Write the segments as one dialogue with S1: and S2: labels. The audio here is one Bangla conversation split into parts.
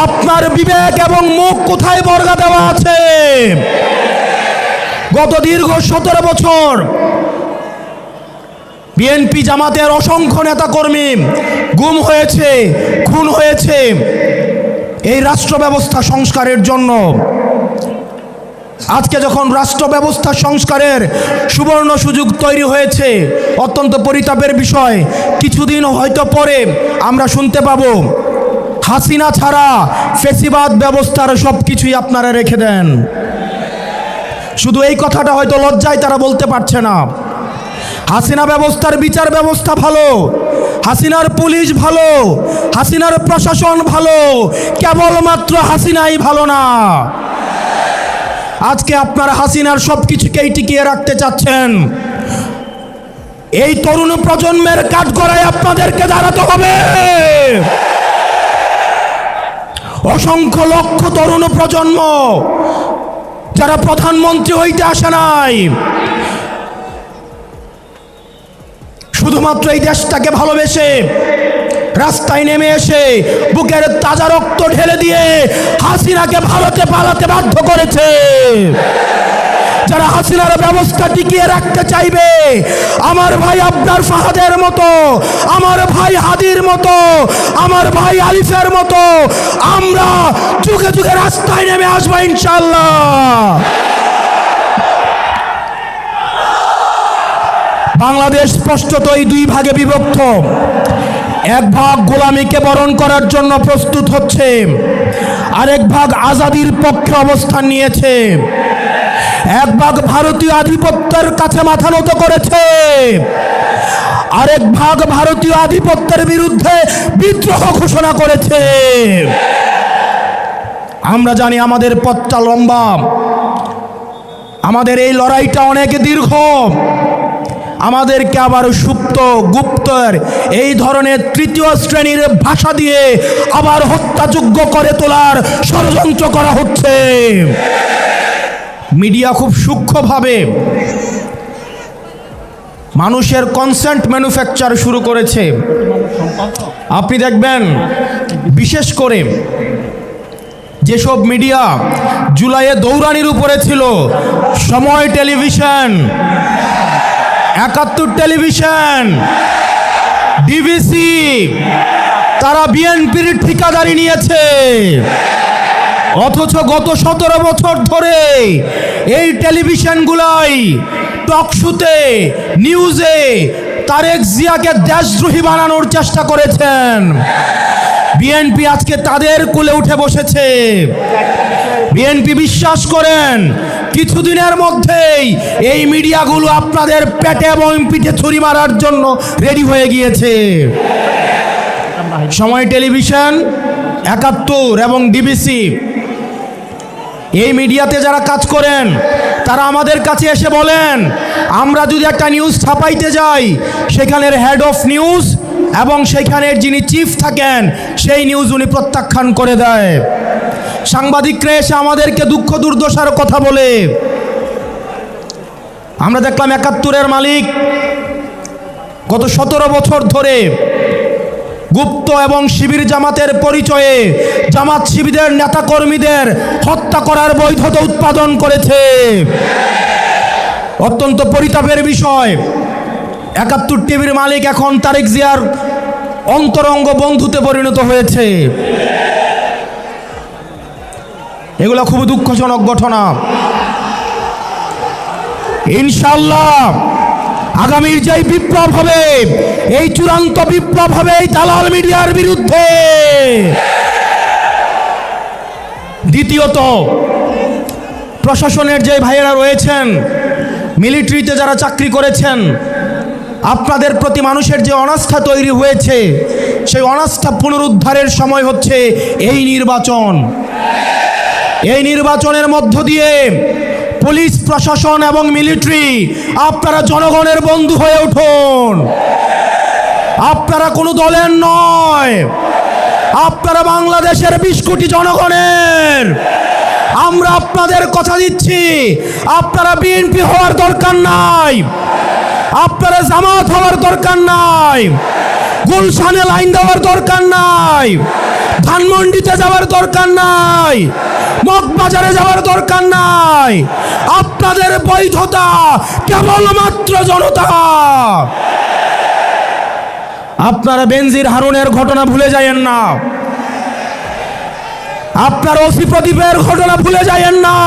S1: আপনার বিবেক এবং মুখ কোথায় বর্গা দেওয়া আছে? গত দীর্ঘ 17 বছর বিএনপি জামাতের অসংখ্য নেতাকর্মী গুম হয়েছে, খুন হয়েছে এই রাষ্ট্র ব্যবস্থা সংস্কারের জন্য। আজকে যখন রাষ্ট্র ব্যবস্থা সংস্কারের সুবর্ণ সুযোগ তৈরি হয়েছে, অত্যন্ত পরিতাপের বিষয়, কিছুদিন হয়তো পরে আমরা শুনতে পাবো হাসিনা ছাড়া ফ্যাসিবাদ ব্যবস্থার সব কিছুই আপনারা রেখে দেন। শুধু এই কথাটা হয়তো লজ্জায় তারা বলতে পারছে না। হাসিনা ব্যবস্থার বিচার ব্যবস্থা ভালো, হাসিনার পুলিশ ভালো, হাসিনার প্রশাসন ভালো, কেবলমাত্র হাসিনাই ভালো না। আজকে আপনারা হাসিনার সব কিছুকেই টিকিয়ে রাখতে চাচ্ছেন। এই তরুণ প্রজন্মের কাঠগড়ায় আপনাদেরকে দাঁড়াতে হবে। অসংখ্য লক্ষ তরুণ প্রজন্ম যারা প্রধানমন্ত্রী হইতে আসে নাই, শুধুমাত্র এই দেশটাকে ভালোবেসে রাস্তায় নেমে এসে বুকের তাজা রক্ত ঢেলে দিয়ে হাসিনাকে ভারতে পালাতে বাধ্য করেছে। যারা হাসিনার ব্যবস্থা টিকিয়ে রাখতে চাইবে, আমার ভাই আবরার ফাহাদের মতো, আমার ভাই হাদির মতো, আমার ভাই আলিফের মতো আমরা যুগে যুগে রাস্তায় নেমে আসবো ইনশাআল্লাহ। বাংলাদেশ স্পষ্টতই দুই ভাগে বিভক্ত। এক ভাগ গোলামীকে বরণ করার জন্য প্রস্তুত হচ্ছে, আরেক ভাগ আজাদির পক্ষে অবস্থান নিয়েছে। এক ভাগ ভারতীয় আধিপত্যের কাছে মাথা নত করেছে, আরেক ভাগ ভারতীয় আধিপত্যের বিরুদ্ধে বিদ্রোহ ঘোষণা করেছে। আমরা জানি আমাদের পথটা লম্বা, আমাদের এই লড়াইটা অনেক দীর্ঘ। আমাদেরকে আবার সুপ্ত গুপ্তর এই ধরনের তৃতীয় শ্রেণীর ভাষা দিয়ে আবার হত্যাযোগ্য করে তোলার ষড়যন্ত্র করা হচ্ছে। মিডিয়া খুব সূক্ষ্মভাবে মানুষের কনসেন্ট ম্যানুফ্যাকচার শুরু করেছে। আপনি দেখবেন বিশেষ করে যেসব মিডিয়া জুলাইয়ে দৌড়ানির উপরে ছিল, সময় টেলিভিশন, 71 টেলিভিশন, ডিবিসি, তারা বিএনপির ঠিকাদারি নিয়েছে। অথচ গত 17 বছর ধরে এই টেলিভিশনগুলাই টকশোতে, নিউজে তারেক জিয়াকে দেশদ্রোহী বানানোর চেষ্টা করেছেন। বিএনপি আজকে তাদের কোলে উঠে বসেছে। বিএনপি বিশ্বাস করেন কিছুদিনের মধ্যেই এই মিডিয়াগুলো আপনাদের পেটে এবং পিঠে ছুরি মারার জন্য রেডি হয়ে গিয়েছে। সময় টেলিভিশন, 71 এবং ডিবিসি, এই মিডিয়াতে যারা কাজ করেন তারা আমাদের কাছে এসে বলেন, আমরা যদি একটা নিউজ ছাপাইতে যাই, সেখানের হেড অফ নিউজ এবং সেখানের যিনি চিফ থাকেন সেই নিউজ উনি প্রত্যাখ্যান করে দেয়। সাংবাদিকরা এসে আমাদেরকে দুঃখ দুর্দশার কথা বলে। আমরা দেখলাম 71-এর মালিক গত 17 বছর ধরে গুপ্ত এবং শিবির জামাতের পরিচয়ে জামাত শিবিরের নেতাকর্মীদের হত্যা করার বৈধতা উৎপাদন করেছে। অত্যন্ত পরিতাপের বিষয়, 71 টিভির মালিক এখন তারেক জিয়ার অন্তরঙ্গ বন্ধুতে পরিণত হয়েছে। এগুলো খুব দুঃখজনক ঘটনা। ইনশাআল্লাহ আগামীর যে বিপ্লব হবে, এই চূড়ান্ত বিপ্লব হবে এই দালাল মিডিয়ার বিরুদ্ধে। দ্বিতীয়ত, প্রশাসনের যে ভাইয়েরা রয়েছেন, মিলিটারিতে যারা চাকরি করেছেন, আপনাদের প্রতি মানুষের যে অনাস্থা তৈরি হয়েছে, সেই অনাস্থা পুনরুদ্ধারের সময় হচ্ছে এই নির্বাচন। এই নির্বাচনের মধ্য দিয়ে পুলিশ প্রশাসন এবং মিলিটারি আপনারা জনগণের বন্ধু হয়ে উঠুন। আপনারা কোনো দলের নয়, আপনারা বাংলাদেশের 20 কোটি জনগণের। আমরা আপনাদের কথা দিচ্ছি, আপনারা বিএনপি হওয়ার দরকার নাই, আপনারা জামাত হওয়ার দরকার নাই, গুলশানে লাইন দেওয়ার দরকার নাই, ধানমন্ডিতে যাওয়ার দরকার নাই, মগবাজারে যাওয়ার দরকার নাই। আপনাদের বৈধতা কেবলমাত্র জনতা। আপনারা বেনজির হারুনের ঘটনা ভুলে যায়েন না, আপনার ওসি প্রদীপের ঘটনা ভুলে যায়েন না,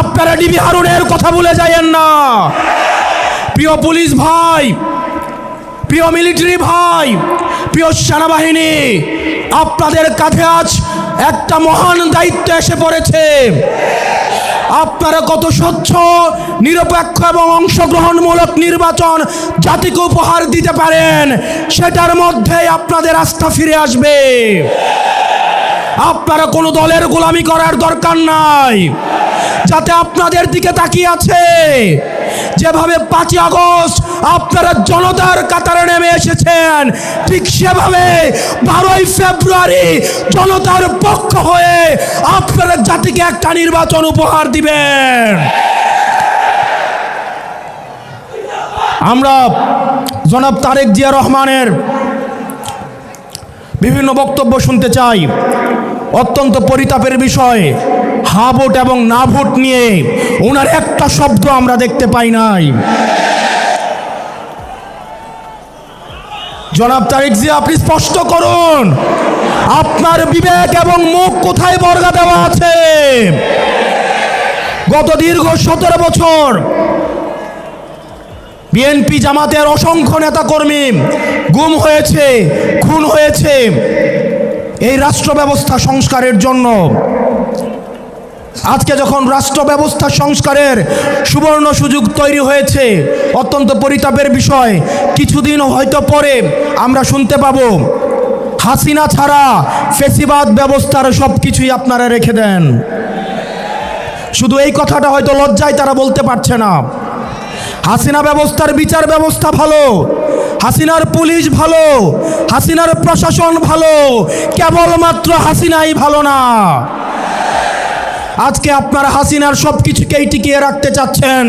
S1: আপনারা ডিবি হারুনের কথা ভুলে যায়েন না। প্রিয় পুলিশ ভাই, প্রিয় মিলিটারি ভাই, প্রিয় সেনাবাহিনী, আপনাদের কাঁধে আজ একটা মহান দায়িত্ব এসে পড়েছে। আপনারা কত স্বচ্ছ, নিরপেক্ষ এবং অংশগ্রহণমূলক নির্বাচন জাতিকে উপহার দিতে পারেন, সেটার মধ্যেই আপনাদের আস্থা ফিরে আসবে। আপনারা কোনো দলের গোলামি করার দরকার নাই। যাতে আপনাদের দিকে তাকিয়ে আছে, যেভাবে 5 আগস্ট আপনারা জনতার কাতারে নেমে এসেছেন, ঠিক সেভাবে 12ই ফেব্রুয়ারি জনতার পক্ষ হয়ে আপনারা জাতিকে একটা নির্বাচন উপহার দিবেন। আমরা জনাব তারেক জিয়া রহমানের বিভিন্ন বক্তব্য শুনতে চাই। অত্যন্ত পরিতাপের বিষয়, হা ভোট এবং না ভোট নিয়ে ওনার একটা শব্দ আমরা দেখতে পাই নাই। জনাব তারেক জিয়া, আপনি স্পষ্ট করুন আপনার বিবেক এবং মুখ কোথায় বর্গা দেওয়া আছে। গত দীর্ঘ 17 বছর বিএনপি জামাতের অসংখ্য নেতাকর্মী গুম হয়েছে, খুন হয়েছে এই রাষ্ট্র ব্যবস্থা সংস্কারের জন্য। আজকে যখন রাষ্ট্র ব্যবস্থা সংস্কারের সুবর্ণ সুযোগ তৈরি হয়েছে, অত্যন্ত পরিতাপের বিষয়, কিছুদিন হয়তো পরে আমরা শুনতে পাবো হাসিনা ছাড়া ফ্যাসিবাদ ব্যবস্থার সব কিছুই আপনারা রেখে দেন। শুধু এই কথাটা হয়তো লজ্জায় তারা বলতে পারছে না। হাসিনা ব্যবস্থার বিচার ব্যবস্থা ভালো, হাসিনার পুলিশ ভালো, হাসিনার প্রশাসন ভালো, কেবলমাত্র হাসিনাই ভালো না। আজকে আপনারা হাসিনার সব কিছুকেই টিকিয়ে রাখতে চাচ্ছেন।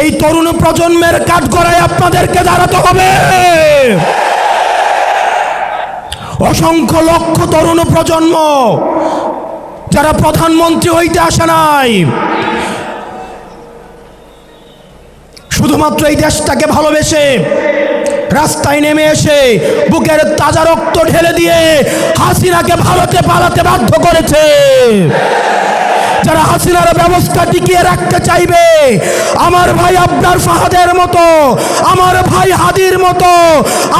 S1: এই তরুণ প্রজন্মের কাঠগড়ায় আপনাদেরকে দাঁড়াতে হবে। অসংখ্য লক্ষ তরুণ প্রজন্ম যারা প্রধানমন্ত্রী হইতে আসে নাই, শুধুমাত্র এই দেশটাকে ভালোবেসে রাস্তায় নেমে এসে বুকের তাজা রক্ত ঢেলে দিয়ে হাসিনাকে ভারতে পালাতে বাধ্য করেছে। যারা হাসিনার ব্যবস্থা টিকিয়ে রাখতে চাইবে, আমার ভাই আবরার ফাহাদের মতো, আমার ভাই হাদির মতো,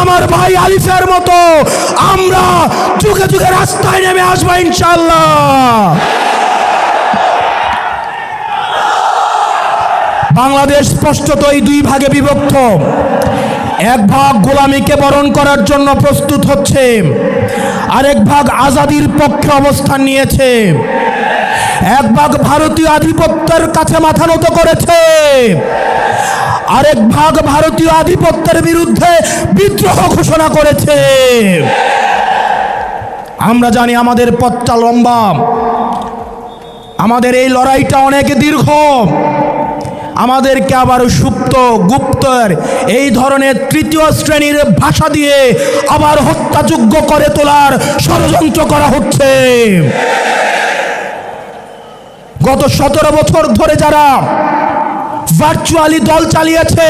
S1: আমার ভাই আলিফের মতো আমরা যুগে যুগে রাস্তায় নেমে আসবো ইনশাআল্লাহ। বাংলাদেশ স্পষ্টতই 2 ভাগে বিভক্ত। এক ভাগ গোলামীকে বরণ করার জন্য প্রস্তুত হচ্ছে, আরেক ভাগ আজাদির পক্ষে অবস্থান নিয়েছে। এক ভাগ ভারতীয় আধিপত্যের কাছে মাথা নত করেছে, আরেক ভাগ ভারতীয় আধিপত্যের বিরুদ্ধে বিদ্রোহ ঘোষণা করেছে। আমরা জানি আমাদের পথটা লম্বা, আমাদের এই লড়াইটা অনেক দীর্ঘ। আমাদেরকে আবার সুপ্ত গুপ্তর এই ধরনের 3য় শ্রেণীর ভাষা দিয়ে আবার হত্যাযোগ্য করে তোলার ষড়যন্ত্র করা হচ্ছে। গত 17 বছর ধরে যারা ভার্চুয়ালি দল চালিয়েছে,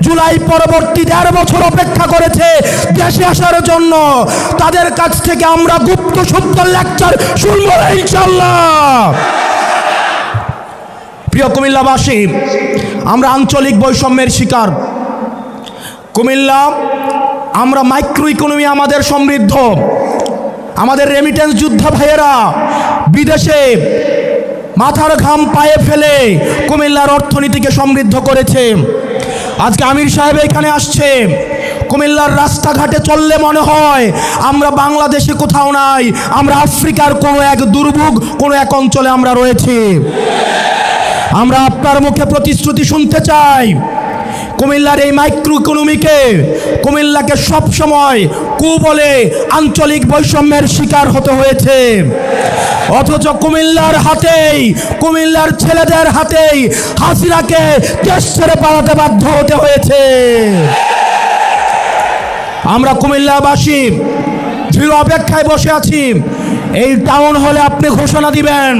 S1: জুলাই পরবর্তী 1.5 বছর অপেক্ষা করেছে দেশে আসার জন্য, তাদের কাছ থেকে আমরা গুপ্ত সত্য লেকচার শুনবো ইনশাআল্লাহ। প্রিয় কুমিল্লাবাসী, আমরা আঞ্চলিক বৈষম্যের শিকার। কুমিল্লা, আমরা মাইক্রো ইকোনমি আমাদের সমৃদ্ধ। আমাদের রেমিটেন্স যোদ্ধা ভাইয়েরা বিদেশে মাথার ঘাম পায়ে ফেলে কুমিল্লার অর্থনীতিকে সমৃদ্ধ করেছে। আজকে আমির সাহেব এখানে আসছে, কুমিল্লার রাস্তাঘাটে চললে মনে হয় আমরা বাংলাদেশে কোথাও নাই, আমরা আফ্রিকার কোনো এক দুর্ভোগ কোনো এক অঞ্চলে আমরা রয়েছি। আমরা আপনার মুখে প্রতিশ্রুতি শুনতে চাই। কুমিল্লার এই মাইক্রো ইকোনমিকে, কুমিল্লাকে সবসময় বলে আঞ্চলিক বৈষম্যের শিকার হতে হয়েছে, অথচ কুমিল্লার হাতেই, কুমিল্লার ছেলেদের হাতেই হাসিনাকে দেশ ছেড়ে পালাতে বাধ্য হতে হয়েছে। আমরা কুমিল্লাবাসী দৃঢ় অপেক্ষায় বসে আছি। এই টাউন হলে আপনি ঘোষণা দিবেন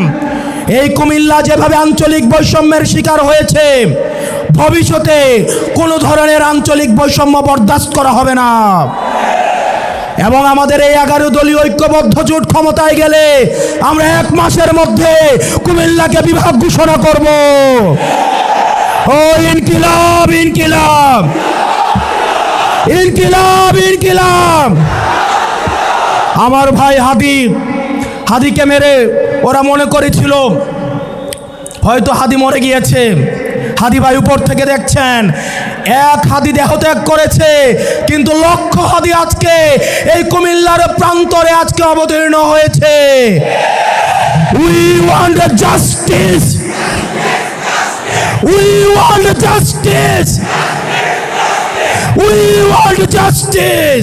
S1: এই কুমিল্লা যেভাবে আঞ্চলিক বৈষম্যের শিকার হয়েছে, ভবিষ্যতে কোনো ধরনের আঞ্চলিক বৈষম্য বরদাস্ত করা হবে না। এবং আমাদের এই 11 দলীয় ঐক্যবদ্ধ জোট ক্ষমতায় গেলে আমরা 1 মাসের মধ্যে কুমিল্লাকে বিভাগ ঘোষণা করব। ও ইনকিলাব ইনকিলাব ইনকিলাব ইনকিলাব। আমার ভাই হাদিকে মেরে ওরা মনে করেছিল হয়তো হাদি মরে গিয়েছে। হাদি ভাই উপর থেকে দেখছেন 1 হাদি দেহত্যাগ করেছে, কিন্তু লক্ষ হাদি আজকে এই কুমিল্লার প্রান্তরে আজকে অবতীর্ণ হয়েছে। We want justice, we want justice, we want justice.